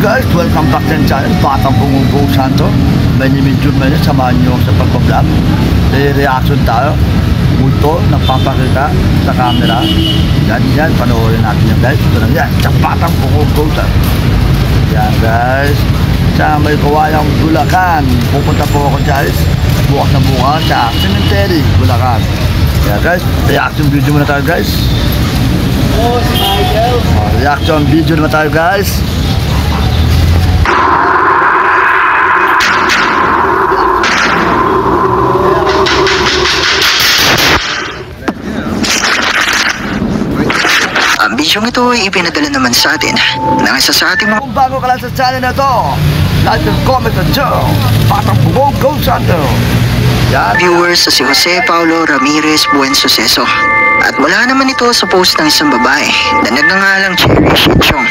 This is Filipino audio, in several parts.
guys, welcome back to the channel. Batang Bungubong Santo. May nimidyo na yun, samahan nyo sa pagbablog. May reaction tayo. Multo, nagpapakita sa camera. Yan, panoorin natin yan guys. Ito na yan, sa Batang Bungubong Santo. Yan guys, sa may kawayang Bulacan. Pupunta po ako guys, bukas na bukas sa Cemetery, Bulacan. Yan guys, reaction video muna tayo guys. Reaction video naman tayo guys. Ang bidyong ito ay ipinadala naman sa atin ng isa sa ating mga... Kung bago ka lang sa channel na to, like and comment at show Batang Bungubong Santo. Viewers sa si Jose Paulo Ramirez Buensuceso. At wala naman ito sa post ng isang babae na nagngangalang Cherry Shinchong.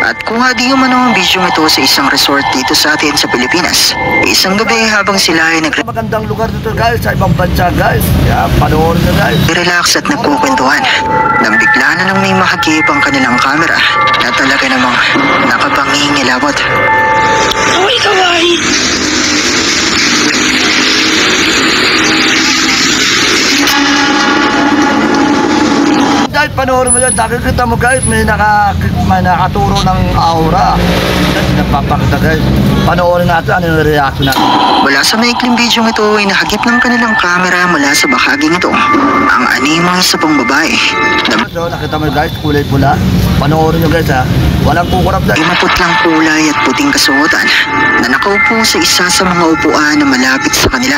At kung di umano ang bidyong ito sa isang resort dito sa atin sa Pilipinas, isang gabi habang sila ay magandang lugar dito guys, sa ibang bansa guys. Yan, panoorin nyo guys. relax at nagkukwentuhan nang bigla na nang may mahagip ang kanilang camera na talaga namang nakapangingilabot. Uy, kawaii! Guys, panoorin mo yan. Nakikita mo guys, may nakaturo ng aura. Guys, nagpapakita guys. Panoorin natin ano yung reaction natin. Mula sa maikling bidyong ito ay nahagip ng kanilang camera mula sa bahaging ito ang animang isa pang babae. So, nakita mo guys, kulay pula. Panoorin nyo guys ha. Walang kukurap na. Maputlang kulay at puting kasuotan na nakaupo sa isa sa mga upuan na malapit sa kanila.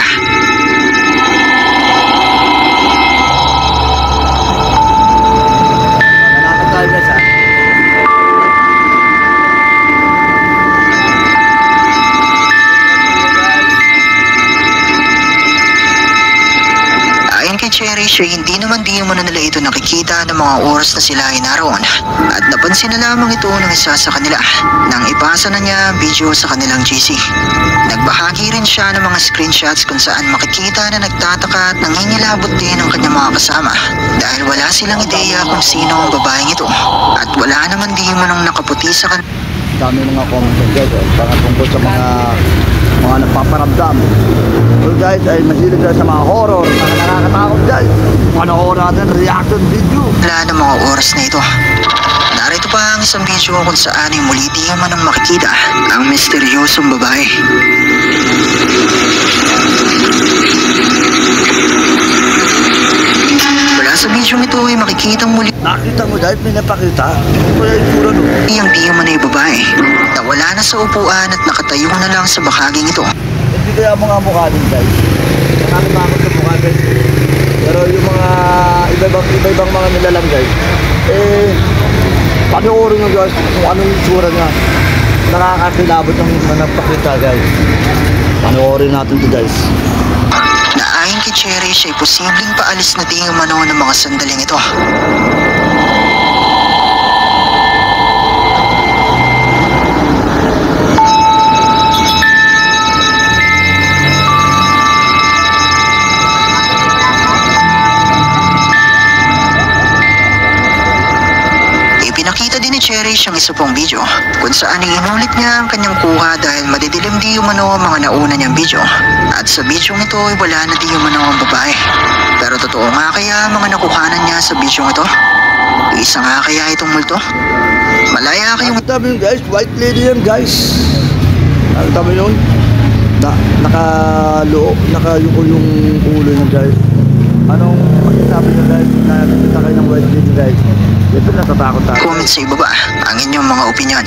Cherry siya hindi naman di mo na nila ito nakikita ng mga oras na sila ay naroon at napansin na lamang ito ng isa sa kanila nang ipasa na niya ang video sa kanilang GC. Nagbahagi rin siya ng mga screenshots kung saan makikita na nagtataka at nangingilabot din ang kanyang mga kasama dahil wala silang ideya kung sino ang babaeng ito at wala naman di mo nang nakaputi sa kanila. Dami mga comments guys, tungkol sa mga nagpaparamdam. So guys, ay mahilig guys sa mga horror, mga nakakatakot guys. Panoorin natin reaction video. Wala ng mga oras na ito. Narito pa ang isang video kung saan ay muli di man ang makikita ang misteryosong babae. Wala sa video ito ay makikita muli. Nakita mo guys, may napakita. Kaya yung no? Iyang di man ay babae na wala na sa upuan at nakatayo na lang sa bahaging ito. Hindi kaya mga mukha din guys. Nakakatakot sa mukha guys. Pero yung mga iba-ibang mga nilalang guys, panoorin nyo guys kung anong itsura niya. Nakakakilabot ng nagpakita guys. Panoorin natin ito guys. Ayon kay Cherry, siya ay posibleng paalis na di umano ng mga sandaling ito. Ipinakita din ni Cherry siyang isa pong video kung saan inulit niya ang kanyang kuha dahil madidilim di umano ang mga nauna niyang video. At sa video ito ay wala na di umano ang babae. Pero totoo nga kaya mga nakuhanan niya sa video ito? Isa nga kaya itong multo? Malaya kayong... Nakita mo yun guys, white lady yan guys. Nakita mo yun? Nakayuko yung ulo niya guys. Anong masasabi niya guys? Nakita kayo ng white lady guys. Ito natatakot tayo. Comment sa ibaba ang inyong mga opinyon.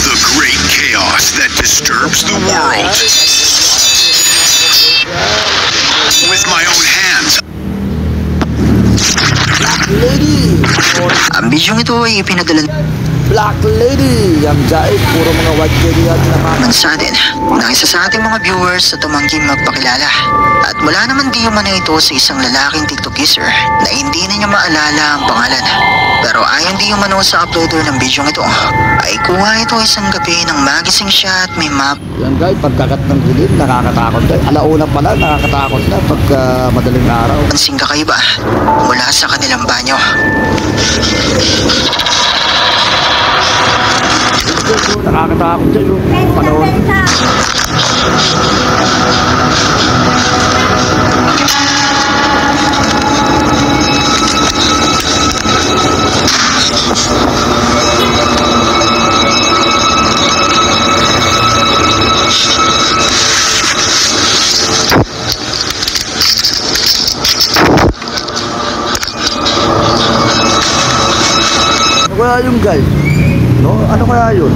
The great chaos that disturbs the world. With my own hands. Lady! Ang bidyong ito ay ipinadala Black Lady. Ang jait, puro mga white lady yan naman. Mansa din ng isa sa ating mga viewers na tumangking magpakilala. At mula naman di umano ito sa isang lalaking TikTok user na hindi na niya maalala ang pangalan. Pero ayon di umano sa uploader ng video ito, ay kuha ito isang gabi ng magising siya at may map. Yan guys, pagkakat ng dilim, nakakatakot guys. Alauna pala, nakakatakot na pagka madaling araw. Pansing kakaiba mula sa kanilang banyo. Nakakatakot siya yung panahon. Ano kaya yun guys? No? Ano kaya yun?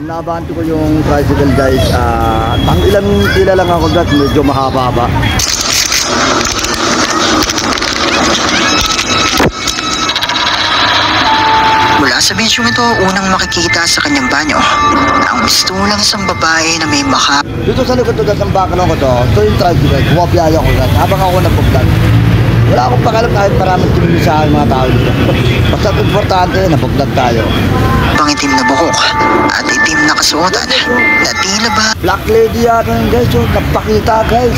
Nabanto ko yung tricycle guys. Pang ilang pila lang ako guys, medyo mahaba-haba. Mula sa video ito, unang makikita sa kanyang banyo ang mistulang isang babae na may maka. Dito sa likod guys, ang background ko to, ito yung tricycle, bumabiyaya ko guys, habang ako nagpagdag. Wala akong pakalam kahit maraming tumili sa akin mga tao dito. Basta importante, napagdag tayo. Pangitim na buhok at itim na kasuotan na tila ba Black Lady yata yun guys, so napakita guys.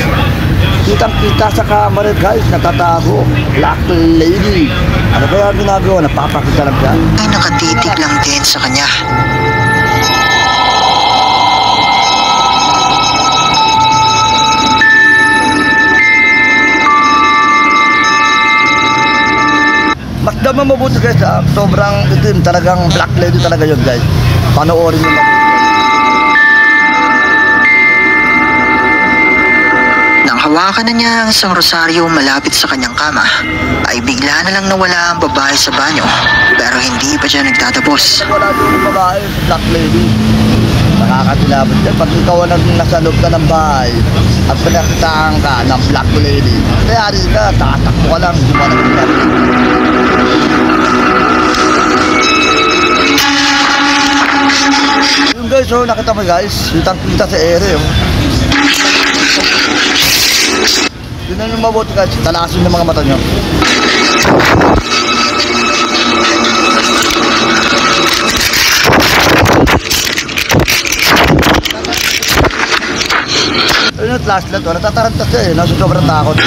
Kitang-kita sa camera guys, natatago. Black Lady. Ano kaya ginagawa? Napapakita lang siya. ay nakatitig lang din sa kanya. Mas naman mabuti guys, sobrang itim, talagang Black Lady talaga yun guys. Panoorin nyo mabuti. Nang hawakan na niya ang isang rosaryo malapit sa kanyang kama, ay bigla na lang nawala ang babae sa banyo. Pero hindi pa siya nagtatapos. Wala doon yung babae, Black Lady. Nakakatilabot yan. Pag ikaw ang nasa loob ka ng bahay at pinakitaan ka ng Black Lady, kaya rin ka, tatakbo ka lang, gumalang ka. Yung guys, oh, nakita mo guys, kitang-kita sa ere, oh. Yun na yung mabuti guys, talasin ng mga mata nyo. Ayun yung flashlight, oh, natatarantas siya eh, nasa sobrang takot.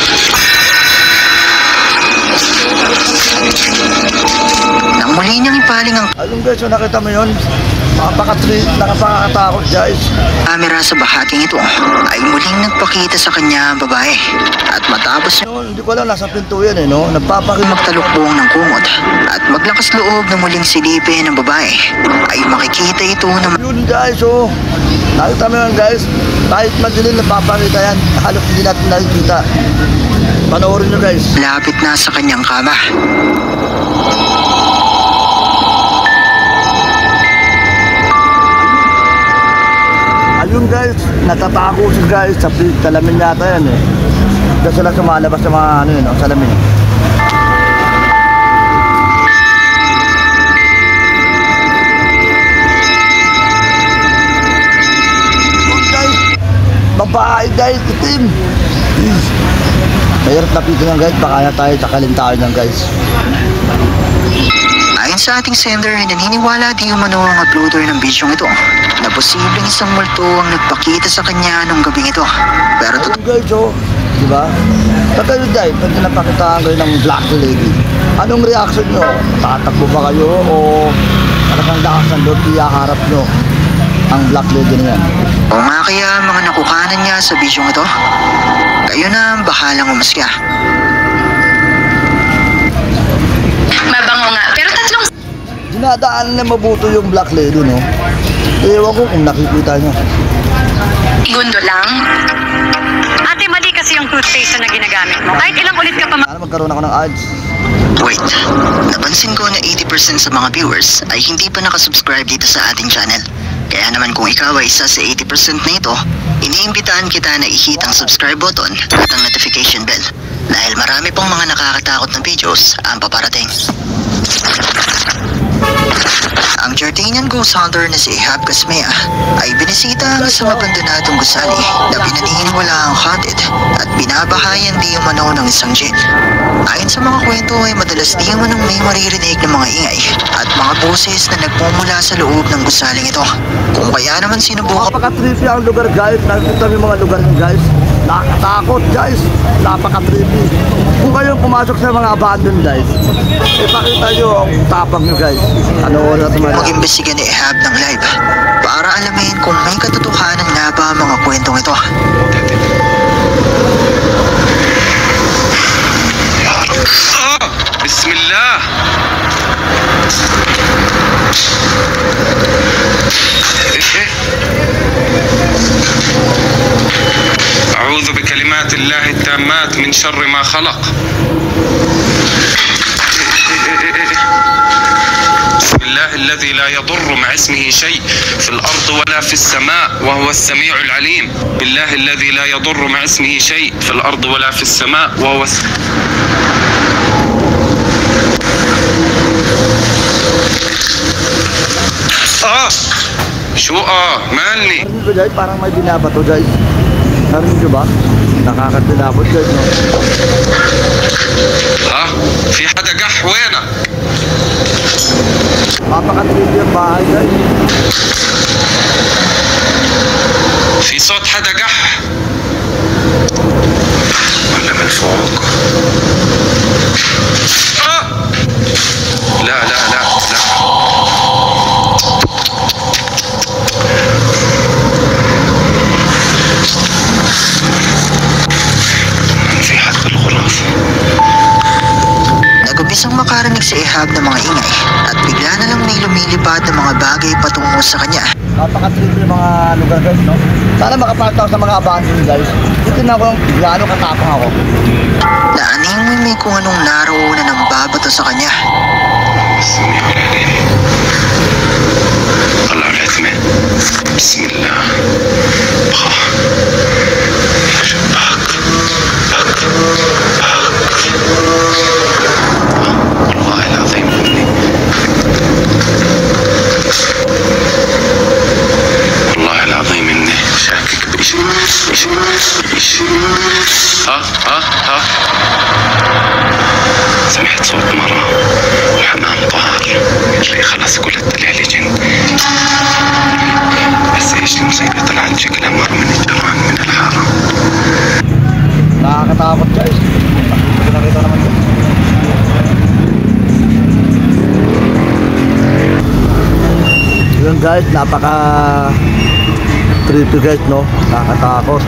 Nang muli niyang ipaling ang Ayun guys, oh, nakita mo yun, nakapakatakot guys. kamera sa bahating ito, ay muling nagpakita sa kanya ang babae. At matapos No, hindi ko alam, nasa pinto yan eh, no? Nagpapakita. magtalukbong ng kumot at maglakas loob na muling silipin ng babae, ay makikita ito na Yun guys, oh. Nakita mo yun guys, kahit madilim napapakita yan, halos hindi natin nakikita. Panoorin nyo guys. malapit na sa kanyang kama. Ayun guys, natatago siya guys, sa salamin yata yan eh. Kasi sila sumalabas sa mga ano yun, salamin. Yun guys, babae guys, itim. Mahirap napitin yan guys, baka na tayo sakalin tayo yan guys. Ayon sa ating sender, naniniwala di umano ang uploader ng video ito na posibleng isang multo ang nagpakita sa kanya nung gabing ito. Pero Ayun guys, oh, di ba? Sa kayo guys, pag napakitaan kayo ng Black Lady, anong reaction nyo? Tatakbo ba kayo o talagang lakas ng loob, iyaharap nyo ang Black Lady na yan? o nga kaya mga nakukanan niya sa video ito, kayo na ang bahalang umasya. Mabango nga. Pero tatlong Dinadaan na mabuto yung Black Lady, no? Ewan ko kung nakikita nyo. segundo lang. Ate, mali kasi yung toothpaste na ginagamit mo. Kahit ilang ulit ka pa Sana magkaroon ako ng ads. Wait, napansin ko na 80% sa mga viewers ay hindi pa nakasubscribe dito sa ating channel. Kaya naman kung ikaw ay isa sa 80% na ito, iniimbitahan kita na i-hit ang subscribe button at ang notification bell dahil marami pang mga nakakatakot na videos ang paparating. Ang Jordanian ghost hunter na si Ihab Kasmea ay binisita ang isang abandonadong gusali na pinaniniwala ang haunted at binabahayan di umano ng isang jinn. Ayon sa mga kwento ay madalas di umanong may maririnig ng mga ingay at mga boses na nagmumula sa loob ng gusaling ito. Kung kaya naman sinubukan Napaka-trippy ang lugar guys. Nakikita mo yung mga lugar nyo guys. Nakatakot guys. Napaka-trippy. Kung kayong pumasok sa mga abandoned guys, ipakita nyo ang tapang nyo guys. Ano oras naman. mag-imbestiga ni Ihab ng live para alamin kung may katotohanan nga ba ang mga kwentong ito. Bismillah. أعوذ بكلمات الله التامات من شر ما خلق. بسم الله الذي لا يضر مع اسمه شيء في الأرض ولا في السماء وهو السميع العليم. بالله الذي لا يضر مع اسمه شيء في الأرض ولا في السماء وهو شو مالني Narinig ko guys, parang may binabato guys. Narinig nyo ba? Nakakatilabot guys, no? ها في حدا قح وينك؟ Napaka-trippy ang bahay guys. في صوت حدا قح ولا من فوق؟ لا لا لا لا في حد بالغرف. Nag-umpisang makarinig si Ihab ng mga ingay at bigla na lang may lumilipad ng mga bagay patungo sa kanya. Napaka-trippy yung mga lugar guys, no? Sana makapunta ako sa mga abandoned guys. Titignan ko lang gaano katapang ako. Naanimoy may kung anong naroonan ng babato sa kanya. السميع العليم. طلعوا العتمة. بسم الله. باك باك والله العظيم مني. والله العظيم اني شاكك بشيء. ها سمعت صوت مرة وحمام طار اللي خلاص قلت لي جن. بس ايش المصيبة طلعت شكلها مرة من الجيران من الحارة. Nakakatakot guys. Nakita naman guys. Yun guys, napaka-trippy guys, no? Nakakatakot.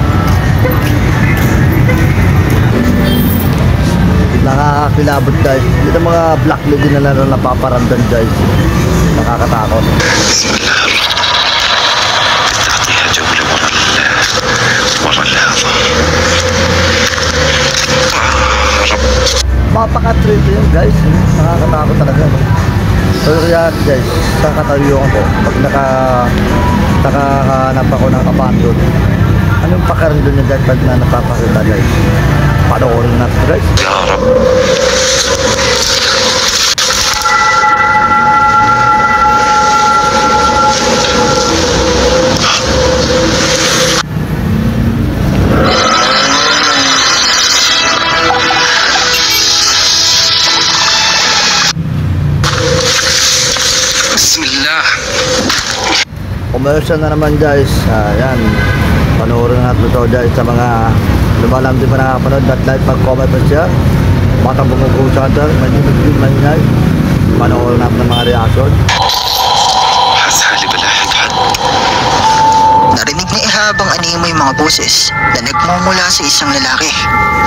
Nakakakilabot guys. Ito mga black lady na lang napaparandan guys. Nakakatakot. بسم الله تعطيها جولة ورا الهضم. رب Mapaka-trippy yun guys. Nakakatakot talaga. Pero kaya guys, kakatayo ako pag nakahanap ako ng abandon. Anong pakarandun niya guys pag na napapakita guys? Panoorin natin guys. يا رب. بسم الله. Commercial na naman guys. Ayan. Panoorin natin ito guys sa mga lumalang di pa nakapanood. At like pag-comment pa siya. Batang bumubuo sa hunter. Mahinay. Panoorin natin ng mga reaction. حاسس حالي بلاحق حد. Narinig ni Ihab ang animoy mga boses na nagmumula sa isang lalaki.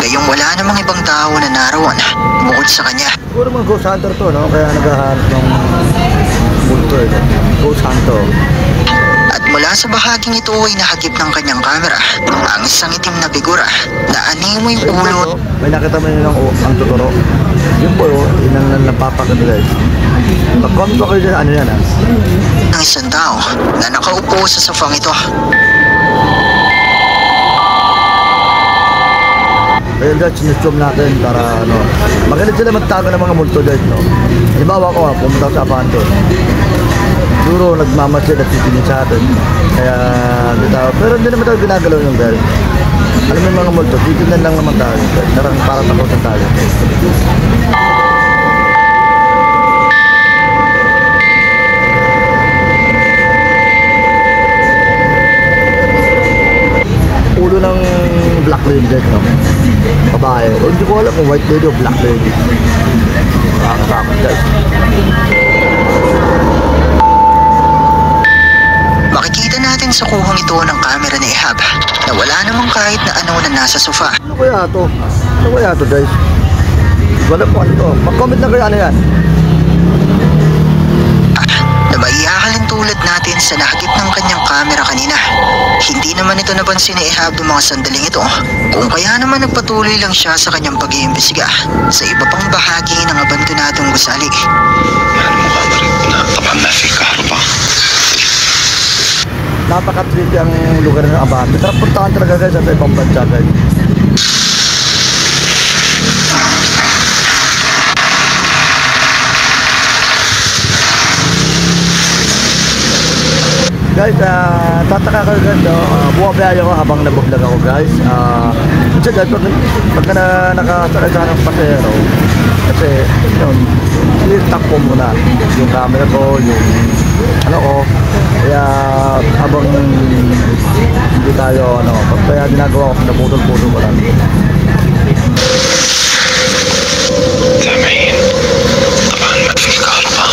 Gayong wala namang ibang tao na narawan bukod sa kanya. Siguro mga ghost hunter to, no? Kaya naghahanap ng multo eh. Ghost hunter. At mula sa bahaging ito ay nahagip ng kanyang kamera ang isang itim na figura na animoy ulo May nakita mo yun ang tuturo. Yun po, yun ang napapagod guys. Mag-comment ko kayo dyan, ano yan, ha? ng isang tao na nakaupo sa sofang ito. Kaya guys, sinusum natin para ano, magaling sila magtago ng mga multo guys, no? Halimbawa ko, pumunta sa abando. Siguro nagmamasid at titingin sa atin. Kaya, hindi tayo, pero hindi naman tayo ginagalaw yung guys. Alam mo yung mga multo, titingnan lang naman tayo guys. Para takutan tayo. Ulo ng black lady guys, no? Babae. O, hindi ko alam kung white lady o black lady. Nakakatakot guys. Makikita natin sa kuhang ito ng camera ni Ehab na wala namang kahit na ano na nasa sofa. Ano kaya to? Ano kaya to guys? Wala po ano to. Mag-comment na kayo ano yan. Na maiahalin tulad natin sa nahagip ng kanyang camera kanina. Hindi naman ito napansin ni Ehab ng mga sandaling ito, kung kaya naman nagpatuloy lang siya sa kanyang pag-iimbestiga sa iba pang bahagi ng abandonadong gusali. يعني مغامرتنا طبعا ما في كهرباء. Napaka-trippy ang lugar ng Abante. Sarap puntahan talaga guys sa ibang bansa guys. Guys, tataka kayo guys, bumabiyahe ako habang nabuglag ako guys. Kasi guys, pagka nakasakay sa ng pasero, kasi yun, i-stop ko muna yung camera ko, yung ano ko. Kaya habang hindi tayo, kaya ginagawa ko, naputol-putol ko lang. سامعين طبعا ما في كهرباء.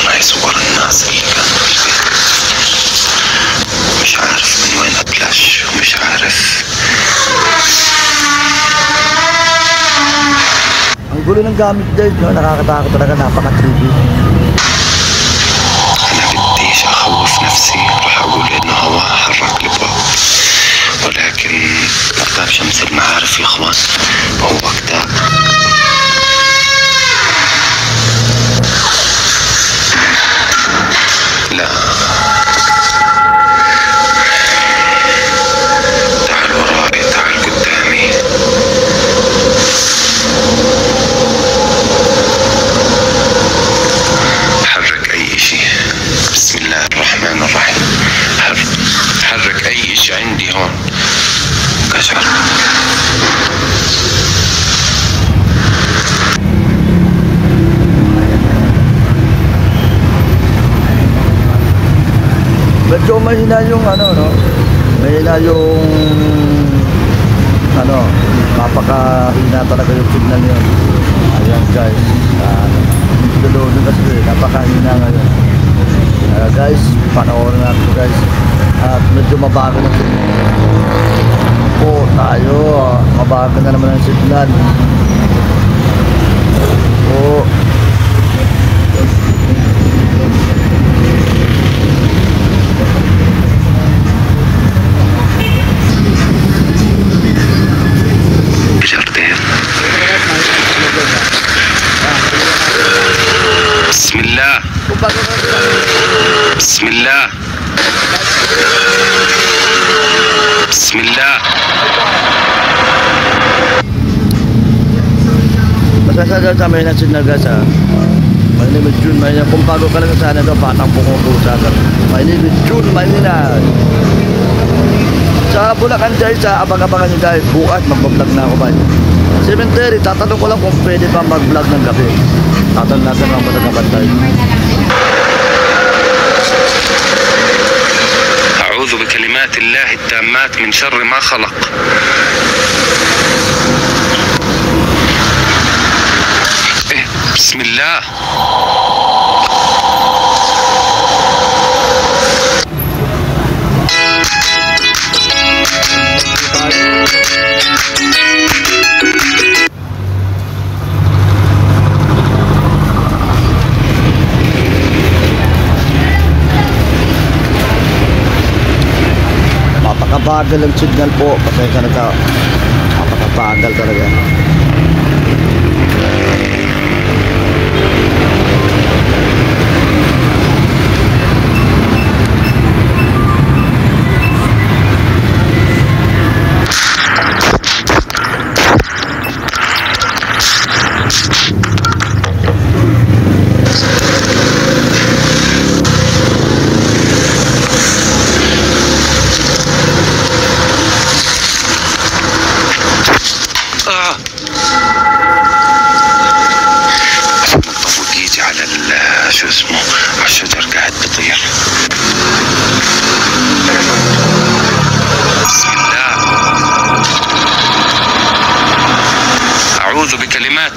الله يصور الناس اللي كانوا في البيت. مش عارف من وين ابلش ومش عارف. Ang gulo ng gamit guys, no? Nakakatakot talaga, napaka-trippy. انا بديش اخوف نفسي، راح اقول انه هواء حرك الابواب، ولكن كتاب شمس المعارف يا اخوان هو كتاب لا. تعال وراي، تعال قدامي. حرك اي شيء، بسم الله الرحمن الرحيم. حرك اي شيء عندي هون. كشر. Medyo mahina yung ano, no? Mahina yung ano, napakahina talaga yung signal yun. Ayan guys, dulo kasi napakahina ngayon. Guys, panoorin natin guys. At medyo mabago na signal. Po tayo, mabago na naman ang signal. Po. جردين. بسم الله. بسم الله. بسم الله. Masasada sa may nasin na gas ha. May name is June, may kung bago ka lang sana daw, patang pumupusa ka. My name is June, may nila. Sa Bulacan guys, abang-abangan nyo guys, bukas mag-vlog na ako ba? Cemetery, tatanong ko lang kung pwede pa mag-vlog ng gabi. Tatanong natin mga matagabantay. أعوذ بكلمات الله التامات من شر ما خلق. بسم الله. Napakabagal ang signal po, pasensya na ka. Napakabagal talaga.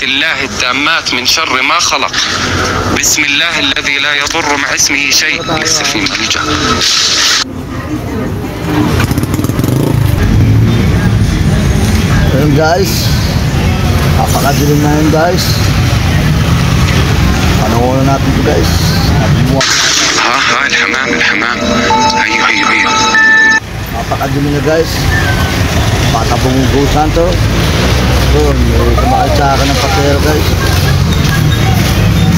الله التامات من شر ما خلق. بسم الله الذي لا يضر مع اسمه شيء. لسه في ملجأ. Ayun guys, napakadilim na yun guys. Panoorin natin ito guys. ها الحمام. ايوه. Napakadilim na guys. Bata bumubusan to. Doon, may kumakit sa akin ng patero guys.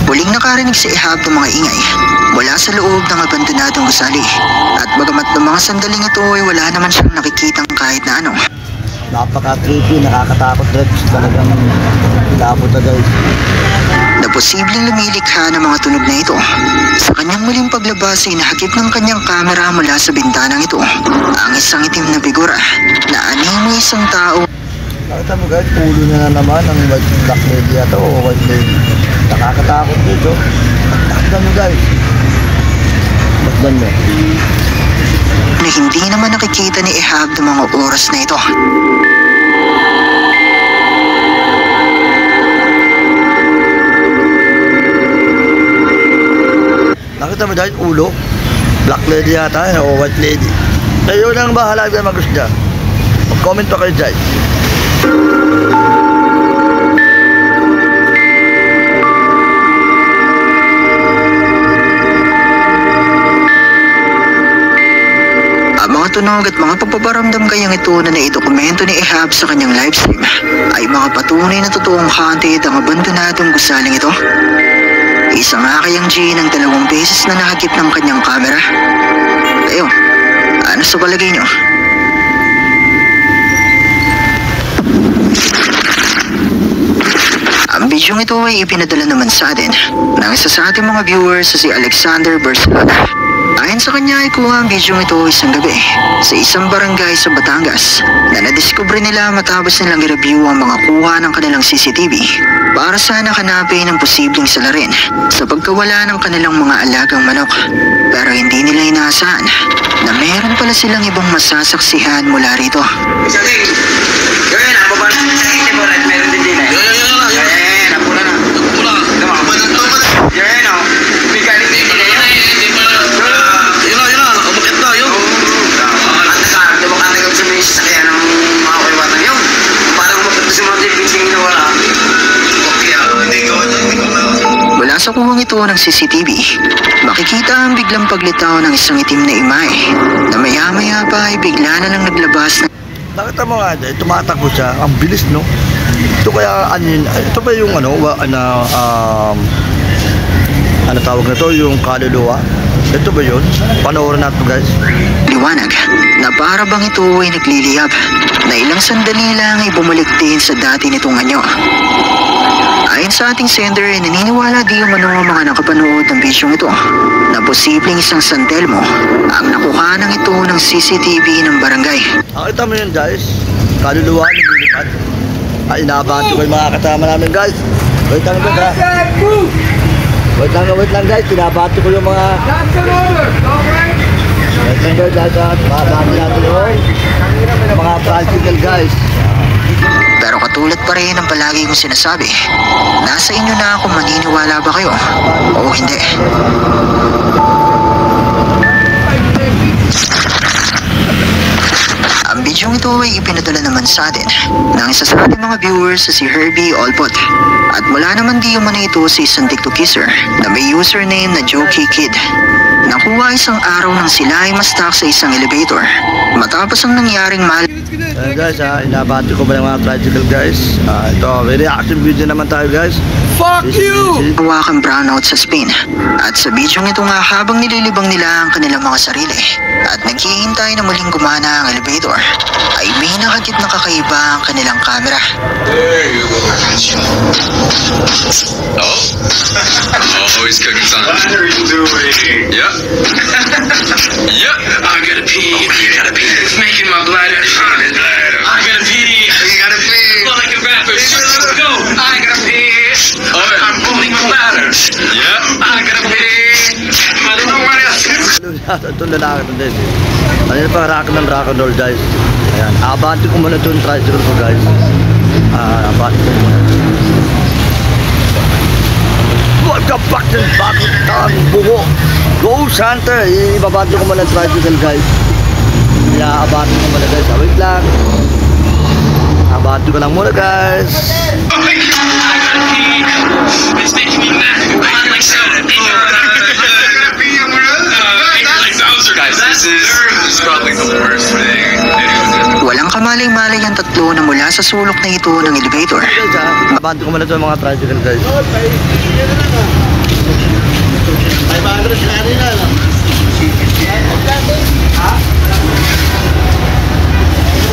Muling nakarinig si Ahab ng mga ingay mula sa loob ng abandonadong gusali. At bagamat ng mga sandaling ito ay wala naman siyang nakikitang kahit na ano. Napaka-creepy, nakakatakot guys. Talagang ilabot na guys. Na posibleng lumilikha ng mga tunog na ito. Sa kanyang muling paglabas ay nahagip ng kanyang kamera mula sa bintanang ito ang isang itim na figura na animo isang tao. Nakita mo guys, ulo na naman ang white black lady ito o white lady. Nakakatakot dito. Nakita mo guys. Masdan mo. Na hindi naman nakikita ni Ahab ng mga oras na ito. Nakita mo dahil ulo? Black lady yata o white lady. Kayo nang bahala dyan mag-gusto. Mag-comment pa kayo dyan. Ang mga tunog at mga pagpaparamdam kayang ito na naidokumento ni Ahab sa kanyang livestream ay mga patunay na totoong haunted ang abandonadong gusaling ito. Isang akayang G ng 2 beses na nahagip ng kanyang kamera. Kayo, ano sa palagay nyo? Ang bidyong ito ay ipinadala naman sa atin ng isa sa ating mga viewers sa si Alexander Bersalada. Ayon sa kanya ay kuha ang bidyong ito isang gabi sa isang barangay sa Batangas na nadiskubre nila matapos nilang i-review ang mga kuha ng kanilang CCTV para sana hanapin ang posibleng salarin sa pagkawala ng kanilang mga alagang manok. Pero hindi nila inaasahan na meron pala silang ibang masasaksihan mula rito. Mula sa kuwang ito ng CCTV, makikita ang biglang paglitaw ng isang itim na imahe na maya-maya pa ay bigla na lang naglabas ng... Nakita mo nga dyan, tumatakbo siya. Ang bilis no? Ito kaya, ito ba yung ano tawag na to, yung kaluluwa? Ito ba yun? Panoorin natin guys. liwanag na para bang ito ay nagliliyab na ilang sandali lang ay bumalik din sa dati nitong anyo. Ayon sa ating sender, naniniwala di umano ang mga nakapanood ng bidyong ito na posibleng isang San Telmo ang nakuha ng ito ng CCTV ng barangay. Nakita mo yun guys, kaluluwa ni Bilipad. Ay, inaabante ko yung mga kasama namin guys. Wait lang guys ha. Wait lang guys, pinabati ko yung mga... Wait lang guys ha, pinabati natin yung mga practical guys. Pero katulad pa rin ang palagi kong sinasabi, nasa inyo na kung maniniwala ba kayo o hindi. Ang bidyong ito ay ipinadala naman sa atin ng isa sa ating mga viewers sa si Herbie Olpot. At mula naman di umano ito sa isang TikTok user na may username na Jokey Kid. Nakuha isang araw nang sila ay mastak sa isang elevator matapos ang nangyaring Guys ha, inabati ko ba yung mga tricycle guys. Ito, very reaction video naman tayo guys. Fuck you! Hawakang brownout sa Spain. At sa bidyong ito nga habang nililibang nila ang kanilang mga sarili at naghihintay na muling gumana ang elevator, ay may nakagit na kakaiba ang kanilang camera. Oh, he's cooking something. What are you doing? Yep. Yep. I gotta pee. You gotta pee. It's making my bladder. I gotta pee. You gotta pee. Well, like a rapper. Go. I gotta pee. I'm pulling my bladder. Yep. I gotta pee. I don't know what else. Ito lalaki ito din. Ano yun pa, rock and roll guys. Ayan, abante ko muna ito yung tricycle ko guys. Abante ko muna. natin bakit ang buho. Go Hunter! Ibabati ko muna ang tricycle guys. Abati ko muna guys. Wait lang. Abati ko lang muna guys. Guys, this is probably the worst thing. Walang kamalay-malay ang tatlo na mula sa sulok na ito ng elevator. Guys ha. Abati ko muna sa mga tricycle guys.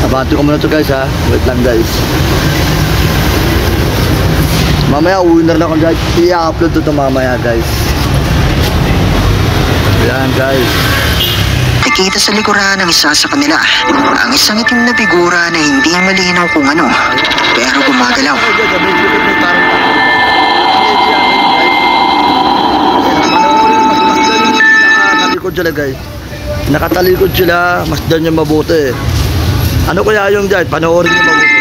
Abati ko muna to guys ha. Wait lang guys. Mamaya uwi na rin ako guys. I-upload to mamaya guys. Ayan guys. Nakita sa likuran ng isa sa kanila ang isang itim na figura na hindi malinaw kung ano, pero gumagalaw. Nakatalikod sila guys. Nakatalikod sila, masdan yung mabuti. Ano kaya yung guys? Panoorin yung mabuti.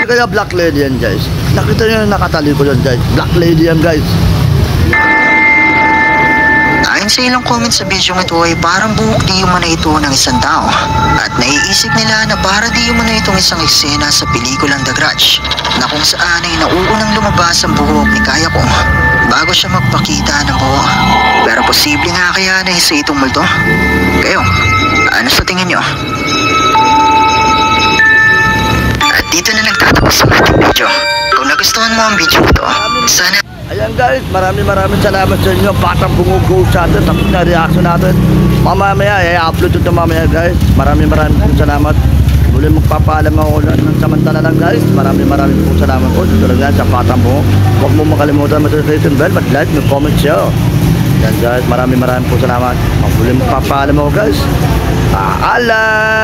Kaya black lady yan guys. Nakita nyo yung nakatalikod yan guys. Black lady yan guys. Ayon sa ilang comments sa video ito ay parang buhok di umano ito ng isang tao. At naiisip nila na para di umano itong isang eksena sa pelikulang The Grudge na kung saan ay nauunang lumabas ang buhok ni Kayako bago siya magpakita ng buhok. Pero posible nga kaya na isa itong multo? Kayo, ano sa tingin nyo? At dito na nagtatapos ang ating video. Kung nagustuhan mo ang video ito, sana Ayan guys, maraming salamat sa inyo. Batang bumugo sa atin, tapos na reaction natin. Mamaya, i-upload ito mamaya guys. Maraming salamat. Muli magpapaalam ako ng samantala lang guys. Maraming salamat po. Dito lang yan sa Batang Bungo. Huwag mo makalimutan mag-notification bell, mag-like, mag-comment siya. Yan guys, maraming salamat. Muli magpapaalam ako guys. Paalam!